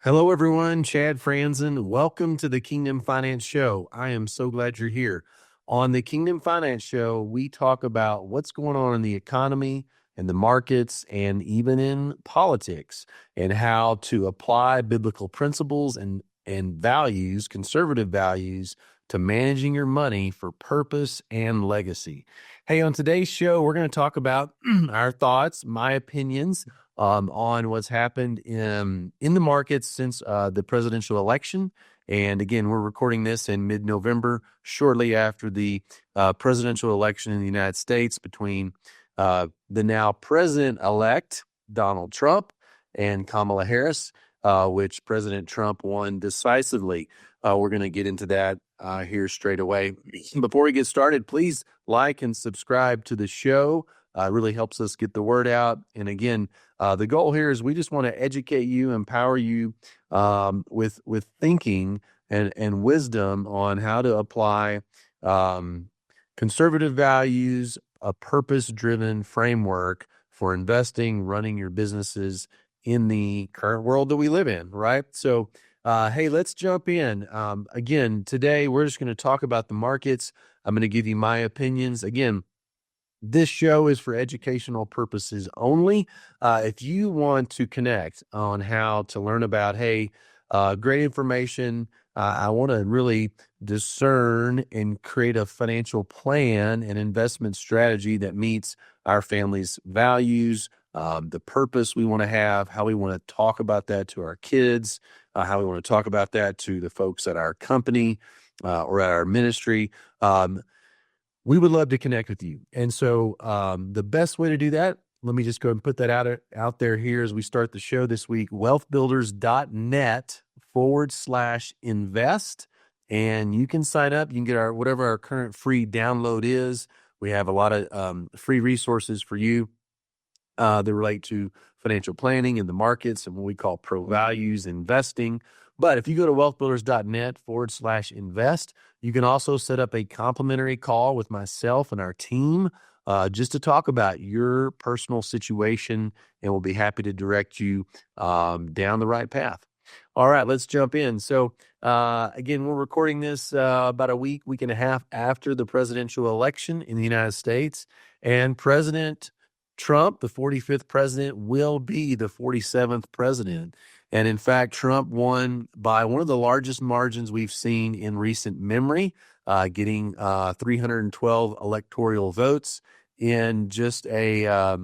Hello, everyone. Chad Frantzen. Welcome to the Kingdom Finance Show. I am so glad you're here. On the Kingdom Finance Show, we talk about what's going on in the economy and the markets and even in politics and how to apply biblical principles and values, conservative values, to managing your money for purpose and legacy. Hey, on today's show, we're going to talk about our thoughts, my opinions, on what's happened in the markets since the presidential election. And again, we're recording this in mid-November, shortly after the presidential election in the United States between the now president-elect Donald Trump and Kamala Harris, which President Trump won decisively. We're going to get into that here straight away. Before we get started, please like and subscribe to the show. It really helps us get the word out. And again, the goal here is we just want to educate you, empower you with thinking and wisdom on how to apply conservative values, a purpose-driven framework for investing, running your businesses in the current world that we live in, right? So, hey, let's jump in. Again, today we're just going to talk about the markets. I'm going to give you my opinions. Again, this show is for educational purposes only. If you want to connect on how to learn about, great information, I want to really discern and create a financial plan and investment strategy that meets our family's values, the purpose we want to have, how we want to talk about that to our kids, how we want to talk about that to the folks at our company or at our ministry. We would love to connect with you. And so the best way to do that, let me just go and put that out there here as we start the show this week, wealthbuilders.net/invest. And you can sign up. You can get whatever our current free download is. We have a lot of free resources for you that relate to financial planning in the markets and what we call pro values investing. But if you go to wealthbuilders.net/invest, you can also set up a complimentary call with myself and our team just to talk about your personal situation, and we'll be happy to direct you down the right path. All right, let's jump in. So again, we're recording this about a week and a half after the presidential election in the United States, and President Trump, the 45th president, will be the 47th president. And in fact, Trump won by one of the largest margins we've seen in recent memory, getting 312 electoral votes in just a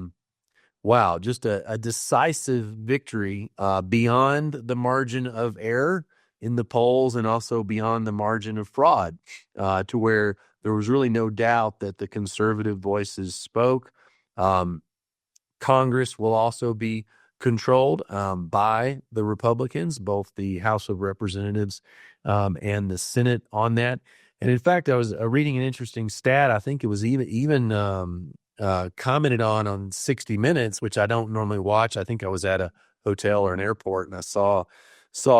decisive victory beyond the margin of error in the polls and also beyond the margin of fraud, to where there was really no doubt that the conservative voices spoke. Congress will also be controlled by the Republicans, both the House of Representatives and the Senate on that. And in fact, I was reading an interesting stat. I think it was even commented on 60 Minutes, which I don't normally watch. I think I was at a hotel or an airport and I saw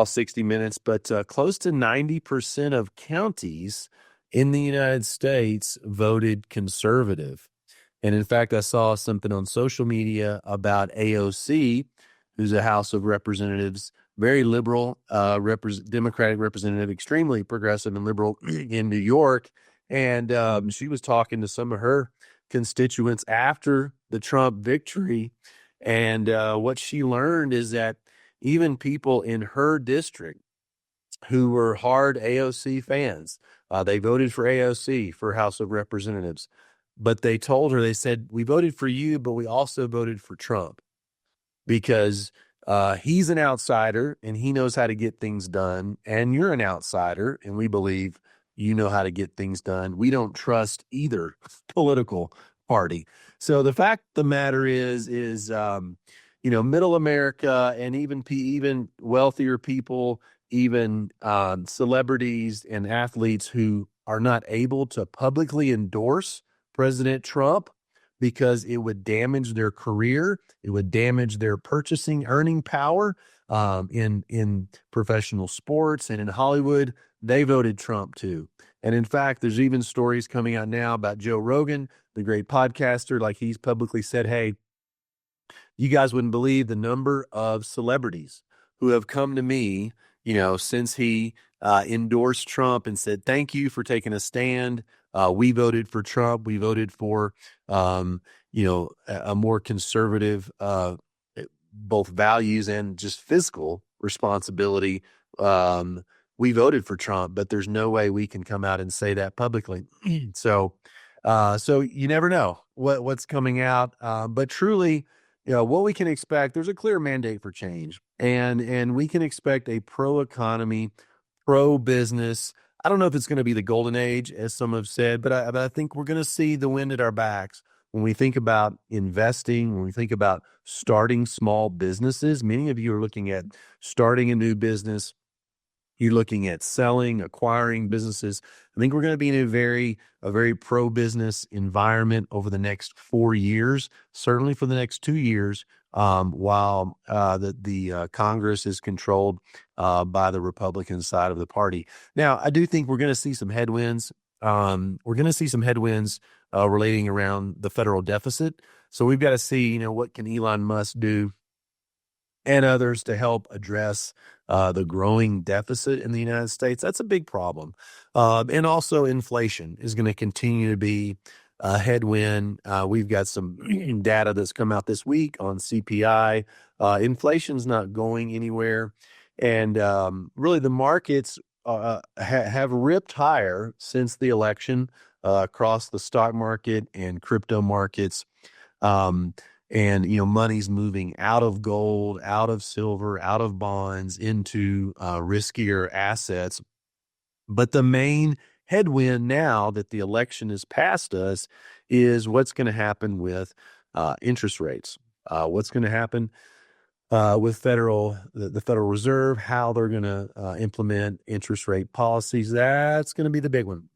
60 Minutes, but close to 90% of counties in the United States voted conservative. And in fact, I saw something on social media about AOC, who's a House of Representatives, very liberal, Democratic representative, extremely progressive and liberal in New York. And she was talking to some of her constituents after the Trump victory. And what she learned is that even people in her district who were hard AOC fans, they voted for AOC for House of Representatives. But they told her, they said, we voted for you, but we also voted for Trump because he's an outsider and he knows how to get things done. And you're an outsider and we believe you know how to get things done. We don't trust either political party. So the fact of the matter is middle America and even wealthier people, even celebrities and athletes who are not able to publicly endorse President Trump because it would damage their career, it would damage their earning power in professional sports and in Hollywood. They voted Trump too. And in fact, there's even stories coming out now about Joe Rogan, the great podcaster, like he's publicly said, hey, you guys wouldn't believe the number of celebrities who have come to me, since he endorsed Trump and said, "Thank you for taking a stand. We voted for Trump. We voted for, a more conservative, both values and just fiscal responsibility. We voted for Trump, but there's no way we can come out and say that publicly." So you never know what's coming out. But truly, what we can expect, there's a clear mandate for change, and we can expect a pro economy, pro business. I don't know if it's going to be the golden age, as some have said, but I think we're going to see the wind at our backs when we think about investing, when we think about starting small businesses. Many of you are looking at starting a new business. You're looking at selling, acquiring businesses. I think we're going to be in a very pro-business environment over the next 4 years, certainly for the next 2 years, while the Congress is controlled by the Republican side of the party. Now, I do think we're going to see some headwinds. We're going to see some headwinds relating around the federal deficit. So we've got to see, what can Elon Musk do and others to help address the growing deficit in the United States. That's a big problem. And also inflation is going to continue to be a headwind. We've got some data that's come out this week on CPI. Inflation's not going anywhere. And really the markets have ripped higher since the election across the stock market and crypto markets. And, money's moving out of gold, out of silver, out of bonds into riskier assets. But the main headwind now that the election has passed us is what's going to happen with interest rates. What's going to happen with the Federal Reserve, how they're going to implement interest rate policies. That's going to be the big one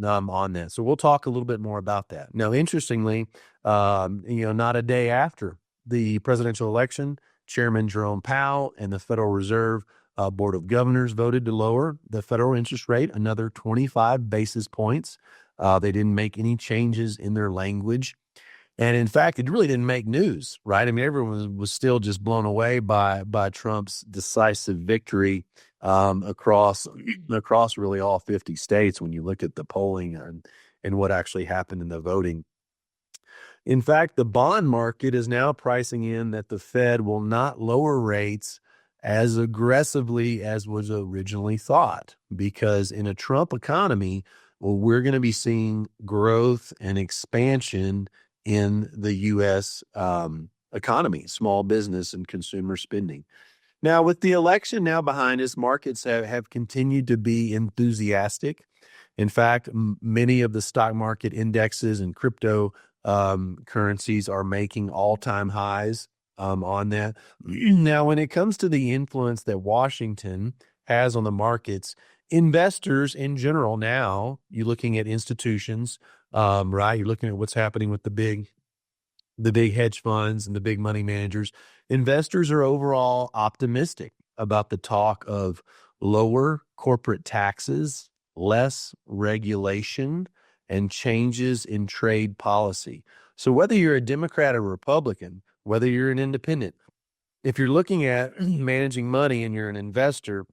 on that. So we'll talk a little bit more about that. Now, interestingly, not a day after the presidential election, Chairman Jerome Powell and the Federal Reserve Board of Governors voted to lower the federal interest rate another 25 basis points. They didn't make any changes in their language. And in fact, it really didn't make news, right? I mean, everyone was still just blown away by Trump's decisive victory across really all 50 states when you look at the polling and what actually happened in the voting. In fact, the bond market is now pricing in that the Fed will not lower rates as aggressively as was originally thought, because in a Trump economy, well, we're going to be seeing growth and expansion in the U.S. Economy, small business and consumer spending. Now, with the election now behind us, markets have continued to be enthusiastic. In fact, many of the stock market indexes and crypto currencies are making all-time highs on that. Now, when it comes to the influence that Washington has on the markets, investors in general now, you're looking at institutions, right? You're looking at what's happening with the big hedge funds and the big money managers. Investors are overall optimistic about the talk of lower corporate taxes, less regulation, and changes in trade policy. So whether you're a Democrat or Republican, whether you're an independent, if you're looking at managing money and you're an investor,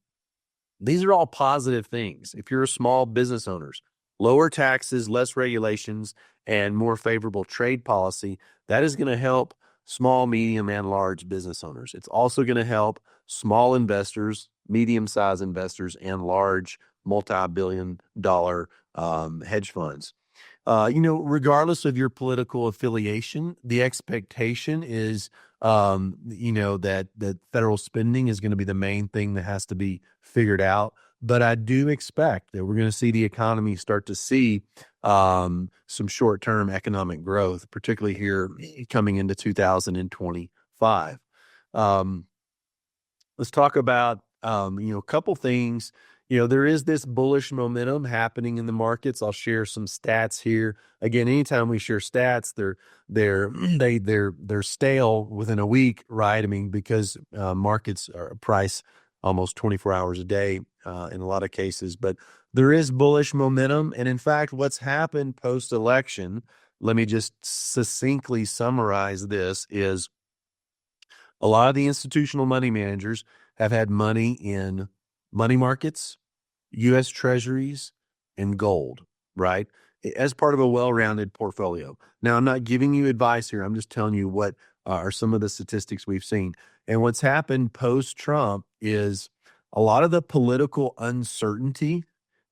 these are all positive things. If you're a small business owners, lower taxes, less regulations, and more favorable trade policy, that is going to help small, medium, and large business owners. It's also going to help small investors, medium-sized investors, and large multi-billion-dollar hedge funds. Regardless of your political affiliation, the expectation is, that federal spending is going to be the main thing that has to be figured out. But I do expect that we're going to see the economy start to see some short-term economic growth, particularly here coming into 2025. Let's talk about, a couple things. There is this bullish momentum happening in the markets. I'll share some stats here. Again, anytime we share stats, they're stale within a week, right? I mean, because markets are price almost 24 hours a day in a lot of cases. But there is bullish momentum. And in fact, what's happened post-election, let me just succinctly summarize this, is a lot of the institutional money managers, have had money in money markets, U.S. Treasuries, and gold, right? As part of a well-rounded portfolio. Now, I'm not giving you advice here. I'm just telling you what are some of the statistics we've seen. And what's happened post-Trump is a lot of the political uncertainty.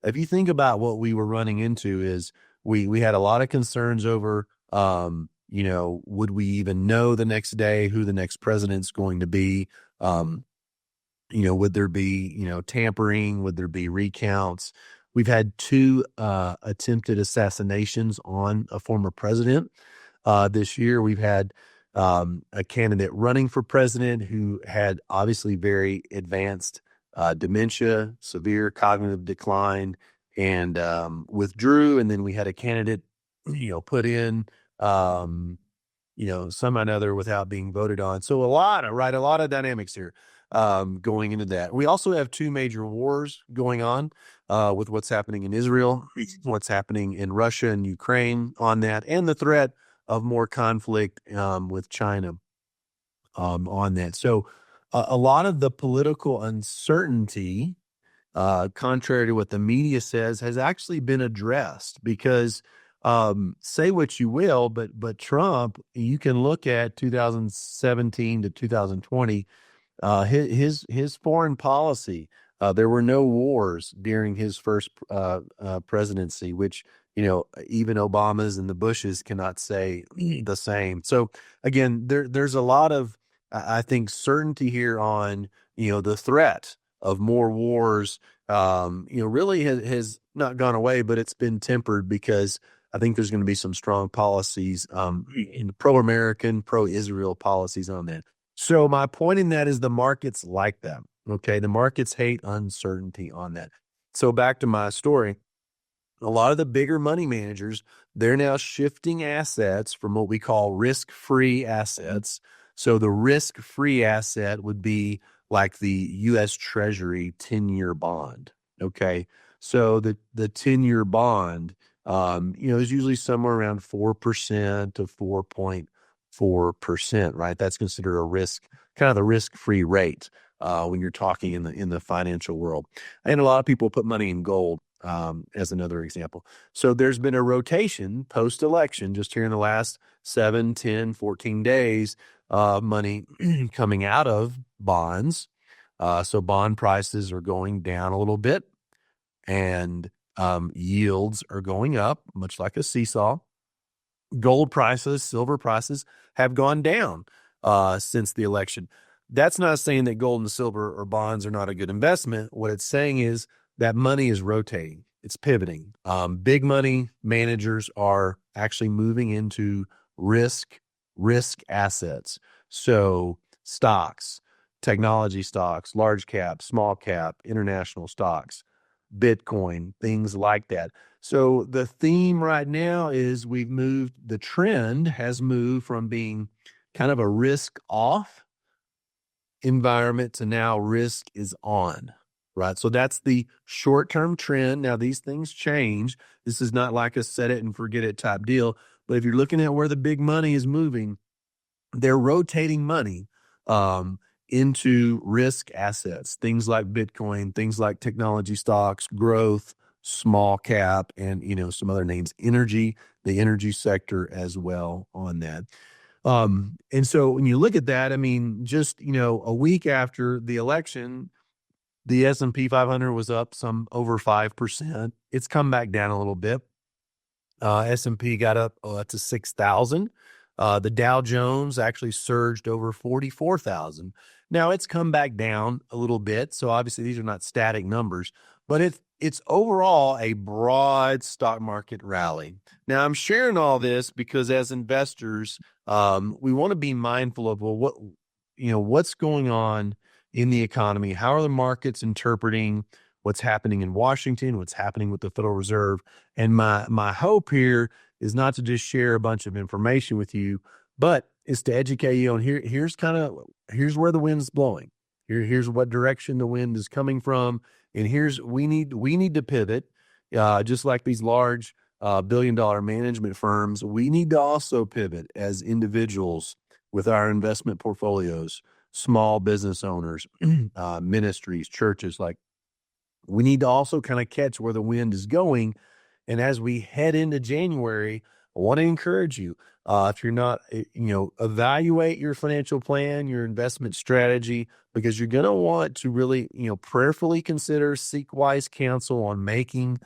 If you think about what we were running into is we had a lot of concerns over would we even know the next day who the next president's going to be? Would there be, tampering? Would there be recounts? We've had two attempted assassinations on a former president. This year, we've had a candidate running for president who had obviously very advanced dementia, severe cognitive decline, and withdrew. And then we had a candidate, put in some another without being voted on. So a lot of dynamics here going into that. We also have two major wars going on with what's happening in Israel, what's happening in Russia and Ukraine on that, and the threat of more conflict with China on that. So a lot of the political uncertainty, contrary to what the media says, has actually been addressed because say what you will, but Trump, you can look at 2017 to 2020, his foreign policy. There were no wars during his first presidency, which even Obamas and the Bushes cannot say the same. So again, there's a lot of I think certainty here on the threat of more wars. Really has not gone away, but it's been tempered because I think there's going to be some strong policies in pro-American, pro-Israel policies on that. So my point in that is the markets like that. Okay. The markets hate uncertainty on that. So back to my story, a lot of the bigger money managers, they're now shifting assets from what we call risk-free assets. So the risk-free asset would be like the U.S. Treasury 10-year bond. Okay. So the 10-year bond, is usually somewhere around 4% to 4.4%, right? That's considered a risk, kind of the risk-free rate when you're talking in the financial world. And a lot of people put money in gold as another example. So there's been a rotation post-election just here in the last 7, 10, 14 days of money coming out of bonds. So bond prices are going down a little bit and yields are going up, much like a seesaw. Gold prices, silver prices have gone down since the election. That's not saying that gold and silver or bonds are not a good investment. What it's saying is that money is rotating. It's pivoting. Big money managers are actually moving into risk assets. So stocks, technology stocks, large cap, small cap, international stocks, Bitcoin, things like that. So the theme right now is the trend has moved from being kind of a risk off environment to now risk is on, right? So that's the short-term trend. Now these things change. This is not like a set it and forget it type deal. But if you're looking at where the big money is moving, they're rotating money into risk assets, things like Bitcoin, things like technology stocks, growth, small cap, and some other names, the energy sector as well on that. And so when you look at that, I mean, just a week after the election, the S&P 500 was up some over 5%. It's come back down a little bit. S&P got up to 6,000. The Dow Jones actually surged over 44,000. Now it's come back down a little bit. So obviously these are not static numbers, but it's overall a broad stock market rally. Now I'm sharing all this because as investors, we want to be mindful of what's going on in the economy. How are the markets interpreting what's happening in Washington, what's happening with the Federal Reserve? And my hope here is not to just share a bunch of information with you, but is to educate you on here's where the wind's blowing. Here's what direction the wind is coming from. And we need to pivot, just like these large billion-dollar management firms. We need to also pivot as individuals with our investment portfolios small business owners, ministries, churches. Like, we need to also kind of catch where the wind is going. And as we head into January, I want to encourage you, if you're not, evaluate your financial plan, your investment strategy, because you're going to want to really, prayerfully consider, seek wise counsel on making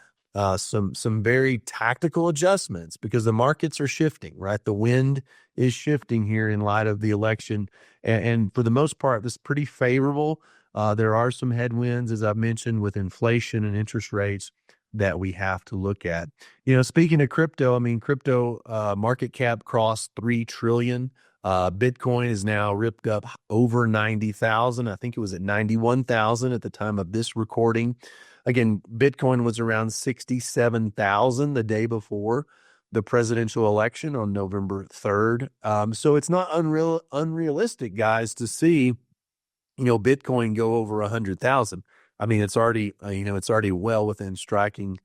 some very tactical adjustments, because the markets are shifting, right? The wind is shifting here in light of the election. And for the most part, this is pretty favorable. There are some headwinds, as I've mentioned, with inflation and interest rates that we have to look at. Speaking of crypto, I mean, crypto market cap crossed 3 trillion. Bitcoin is now ripped up over 90,000. I think it was at 91,000 at the time of this recording. Again, Bitcoin was around 67,000 the day before the presidential election on November 3rd. So it's not unrealistic, guys, to see Bitcoin go over 100,000. I mean, it's already, it's already well within striking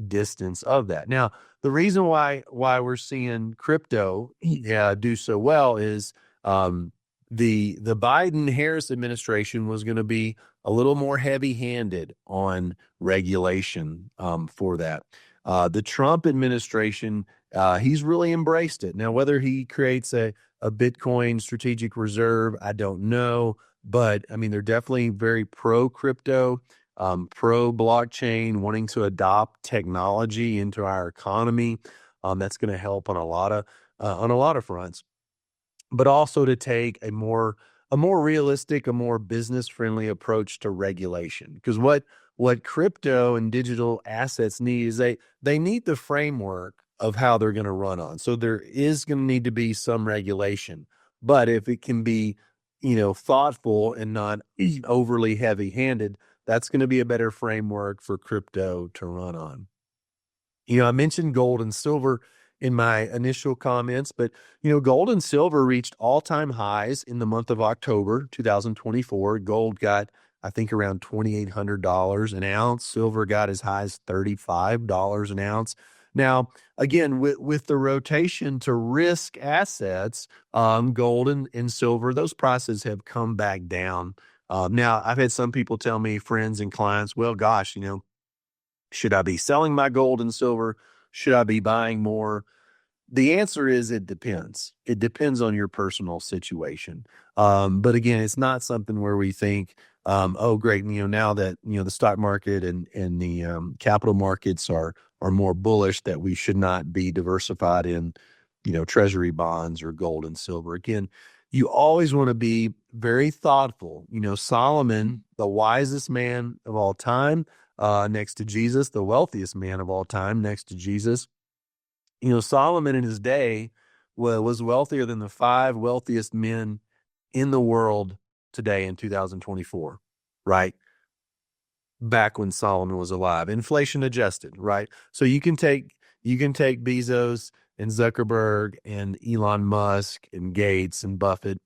distance of that. Now, the reason why we're seeing crypto do so well is the Biden-Harris administration was going to be a little more heavy-handed on regulation for that. The Trump administration, he's really embraced it. Now, whether he creates a Bitcoin strategic reserve, I don't know. But I mean, they're definitely very pro crypto, pro blockchain, wanting to adopt technology into our economy. That's going to help on a lot of fronts, but also to take a more realistic, a more business friendly approach to regulation. Because what crypto and digital assets need is they need the framework of how they're going to run on. So there is going to need to be some regulation, but if it can be thoughtful and not overly heavy-handed, that's going to be a better framework for crypto to run on. I mentioned gold and silver in my initial comments, but gold and silver reached all-time highs in the month of October 2024. Gold got, I think, around $2,800 an ounce. Silver got as high as $35 an ounce. Now, again, with the rotation to risk assets, gold and silver, those prices have come back down. Now, I've had some people tell me, friends and clients, well, gosh, should I be selling my gold and silver? Should I be buying more? The answer is it depends. It depends on your personal situation. But again, it's not something where we think, oh, great, now that, the stock market and the capital markets are more bullish, that we should not be diversified in, treasury bonds or gold and silver. Again, you always want to be very thoughtful. Solomon, the wisest man of all time, next to Jesus, the wealthiest man of all time next to Jesus. Solomon in his day was wealthier than the 5 wealthiest men in the world today in 2024, right? Back when Solomon was alive, inflation adjusted, right? So you can take Bezos and Zuckerberg and Elon Musk and Gates and Buffett,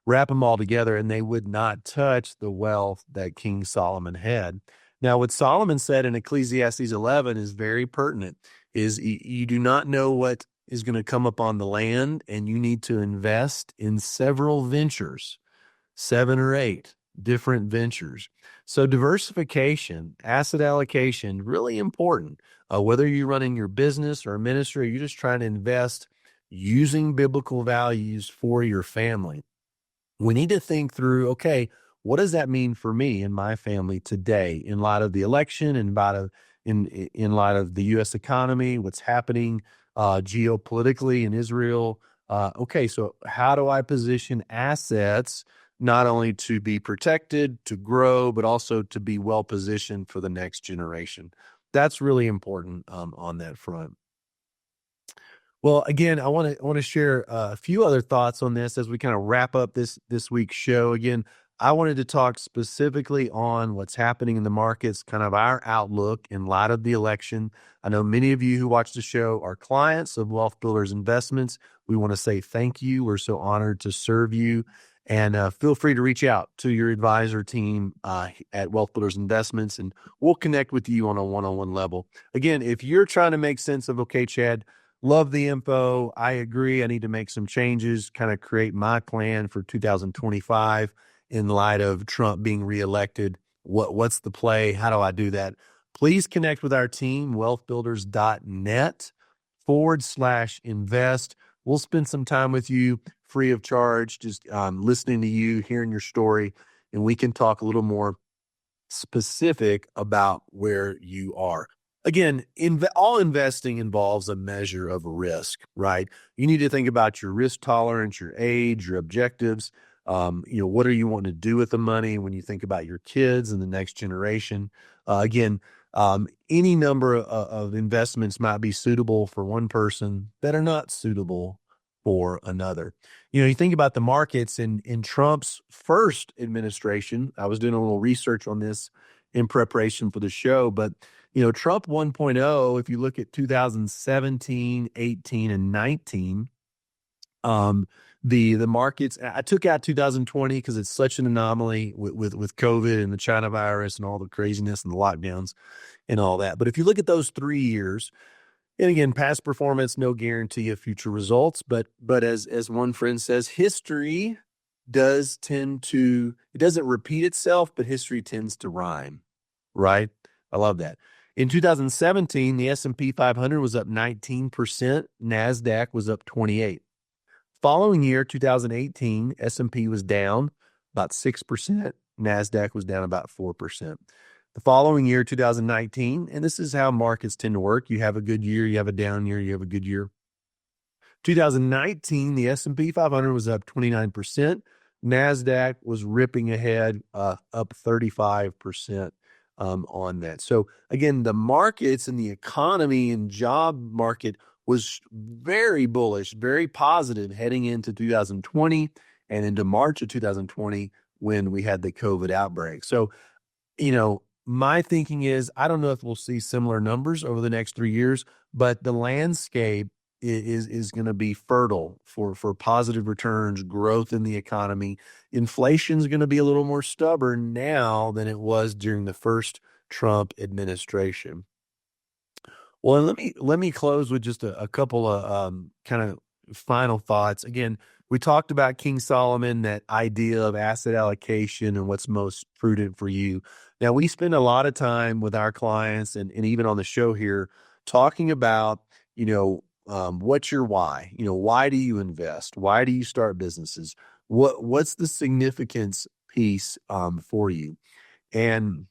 wrap them all together, and they would not touch the wealth that King Solomon had. Now, what Solomon said in Ecclesiastes 11 is very pertinent, is you do not know what is going to come upon the land, and you need to invest in several ventures, 7 or 8 different ventures. So diversification, asset allocation, really important. Whether you're running your business or a ministry, or you're just trying to invest using biblical values for your family. We need to think through, okay, what does that mean for me and my family today in light of the election, in light of the U.S. economy, what's happening geopolitically in Israel? Okay, so how do I position assets not only to be protected, to grow, but also to be well positioned for the next generation? That's really important on that front. Well, again, I want to share a few other thoughts on this as we kind of wrap up this week's show. Again, I wanted to talk specifically on what's happening in the markets, kind of our outlook in light of the election. I know many of you who watch the show are clients of Wealth Builders Investments. We want to say thank you. We're so honored to serve you. And feel free to reach out to your advisor team at Wealth Builders Investments, and we'll connect with you on a one-on-one level. Again, if you're trying to make sense of, okay, Chad, love the info. I agree. I need to make some changes, kind of create my plan for 2025 in light of Trump being reelected. What's the play? How do I do that? Please connect with our team, wealthbuilders.net/invest. We'll spend some time with you free of charge, just listening to you, hearing your story, and we can talk a little more specific about where you are. Again, all investing involves a measure of risk, right? You need to think about your risk tolerance, your age, your objectives. What are you wanting to do with the money when you think about your kids and the next generation? Again, any number of investments might be suitable for one person that are not suitable for another. You think about the markets in Trump's first administration. I was doing a little research on this in preparation for the show, but Trump 1.0, if you look at 2017, 18, and 19, the markets, I took out 2020 because it's such an anomaly with COVID and the China virus and all the craziness and the lockdowns and all that. But if you look at those 3 years, and again, past performance, no guarantee of future results. But as one friend says, history it doesn't repeat itself, but history tends to rhyme, right? I love that. In 2017, the S&P 500 was up 19%. NASDAQ was up 28%. Following year, 2018, S&P was down about 6%. NASDAQ was down about 4%. The following year, 2019, and this is how markets tend to work. You have a good year, you have a down year, you have a good year. 2019, the S&P 500 was up 29%. NASDAQ was ripping ahead, up 35% on that. So again, the markets and the economy and job market was very bullish, very positive heading into 2020 and into March of 2020 when we had the COVID outbreak. So, my thinking is, I don't know if we'll see similar numbers over the next 3 years, but the landscape is going to be fertile for positive returns, growth in the economy. Inflation is going to be a little more stubborn now than it was during the first Trump administration. Well, let me close with just a couple of kind of final thoughts. Again, we talked about King Solomon, that idea of asset allocation and what's most prudent for you. Now, we spend a lot of time with our clients and even on the show here talking about, what's your why? Why do you invest? Why do you start businesses? What's the piece for you? And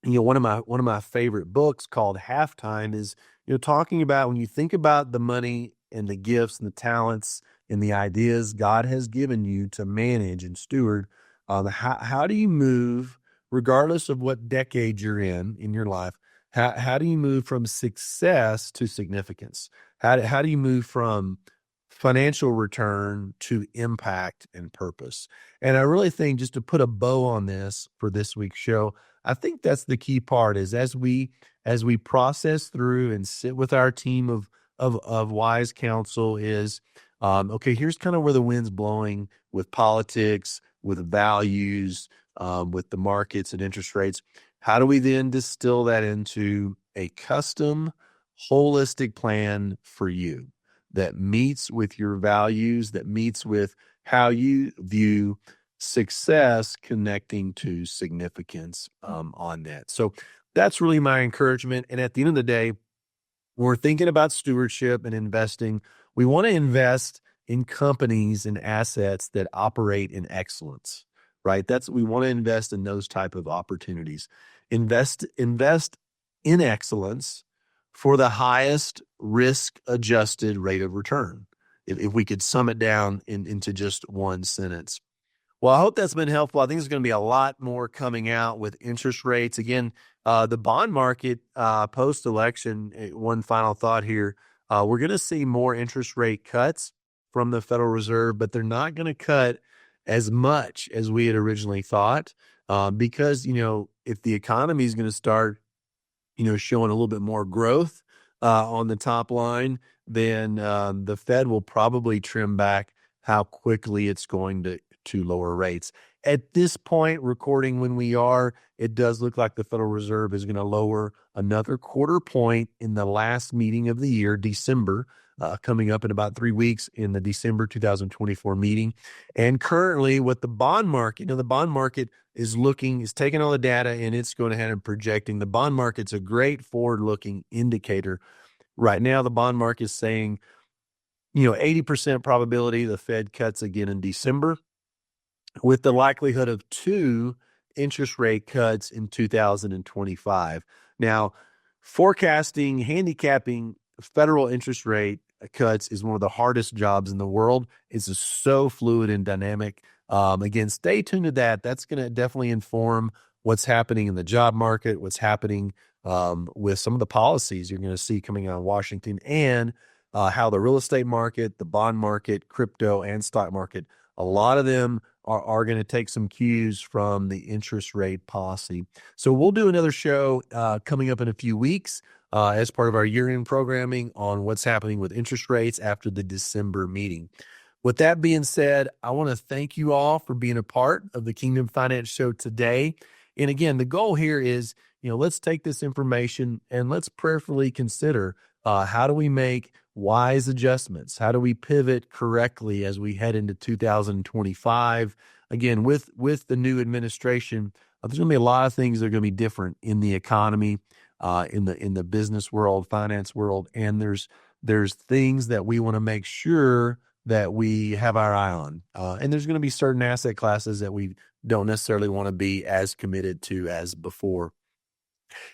one of my favorite books called Halftime is, talking about when you think about the money and the gifts and the talents and the ideas God has given you to manage and steward, how do you move, regardless of what decade you're in your life, how do you move from success to significance? How do you move from financial return to impact and purpose? And I really think, just to put a bow on this for this week's show, I think that's the key part, is as we process through and sit with our team of wise counsel, is okay, here's kind of where the wind's blowing with politics, with values, with the markets and interest rates. How do we then distill that into a custom, holistic plan for you that meets with your values, that meets with how you view success, connecting to significance on that? So that's really my encouragement. And at the end of the day, when we're thinking about stewardship and investing, we want to invest in companies and assets that operate in excellence, right? We want to invest in those type of opportunities. Invest in excellence for the highest risk-adjusted rate of return, if we could sum it down into just one sentence. Well, I hope that's been helpful. I think there's going to be a lot more coming out with interest rates. Again, the bond market post-election, one final thought here, we're going to see more interest rate cuts from the Federal Reserve, but they're not going to cut as much as we had originally thought, because, if the economy is going to start, showing a little bit more growth on the top line, then the Fed will probably trim back how quickly it's going to lower rates. At this point, recording when we are, it does look like the Federal Reserve is going to lower another quarter point in the last meeting of the year, December, coming up in about 3 weeks in the December 2024 meeting. And currently with the bond market, the bond market is taking all the data and it's going ahead and projecting. The bond market's a great forward-looking indicator. Right now, the bond market is saying, 80% probability the Fed cuts again in December, with the likelihood of 2 interest rate cuts in 2025. Now, handicapping federal interest rate cuts is one of the hardest jobs in the world. It's just so fluid and dynamic. Again, stay tuned to that. That's going to definitely inform what's happening in the job market, what's happening with some of the policies you're going to see coming out of Washington, and how the real estate market, the bond market, crypto, and stock market, a lot of them are going to take some cues from the interest rate policy. So we'll do another show coming up in a few weeks as part of our year-end programming on what's happening with interest rates after the December meeting. With that being said, I want to thank you all for being a part of the Kingdom Finance Show today. And again, the goal here is, let's take this information and let's prayerfully consider how do we make wise adjustments? How do we pivot correctly as we head into 2025? Again, with the new administration, there's going to be a lot of things that are going to be different in the economy, in the business world, finance world, and there's things that we want to make sure that we have our eye on. And there's going to be certain asset classes that we don't necessarily want to be as committed to as before.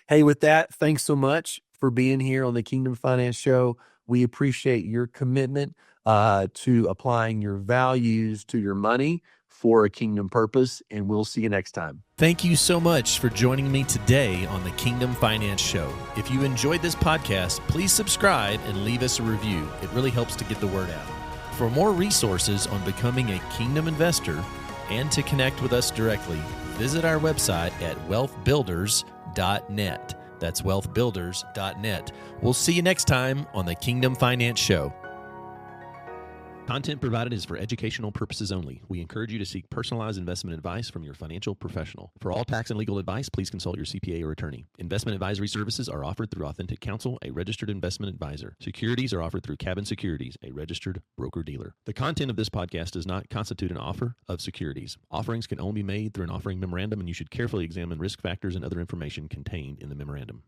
Hey, with that, thanks so much for being here on the Kingdom Finance Show. We appreciate your commitment to applying your values to your money for a kingdom purpose, and we'll see you next time. Thank you so much for joining me today on the Kingdom Finance Show. If you enjoyed this podcast, please subscribe and leave us a review. It really helps to get the word out. For more resources on becoming a kingdom investor and to connect with us directly, visit our website at wealthbuilders.net. That's wealthbuilders.net. We'll see you next time on the Kingdom Finance Show. Content provided is for educational purposes only. We encourage you to seek personalized investment advice from your financial professional. For all tax and legal advice, please consult your CPA or attorney. Investment advisory services are offered through Authentic Counsel, a registered investment advisor. Securities are offered through Cabin Securities, a registered broker-dealer. The content of this podcast does not constitute an offer of securities. Offerings can only be made through an offering memorandum, and you should carefully examine risk factors and other information contained in the memorandum.